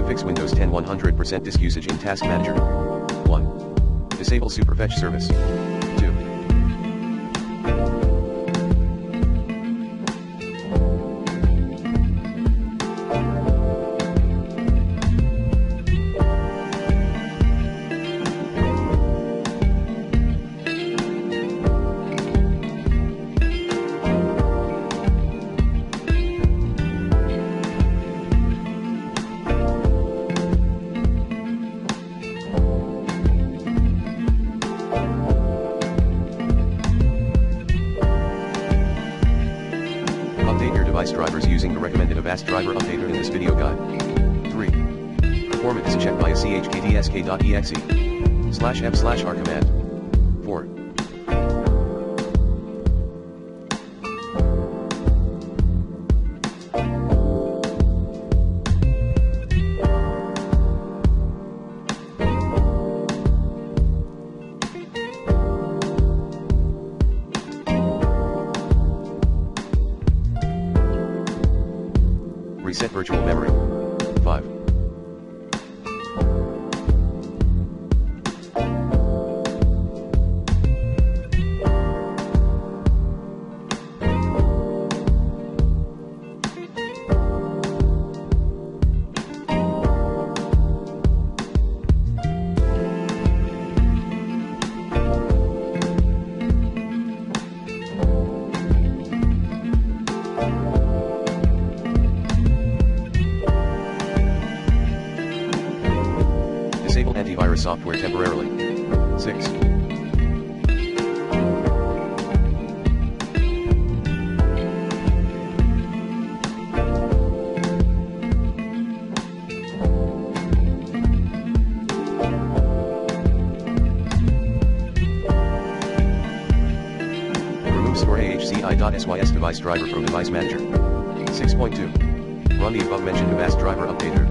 Fix Windows 10 100% disk usage in Task Manager. 1. Disable Superfetch service. 2. Update your device drivers using the recommended Avast driver updater in this video guide. 3. Perform a disk check via chkdsk.exe/m/r command. 4. Reset virtual memory. 5. Disable antivirus software temporarily. 6. Remove store ahci.sys device driver from device manager. 6.2. Run the above mentioned Avast driver updater.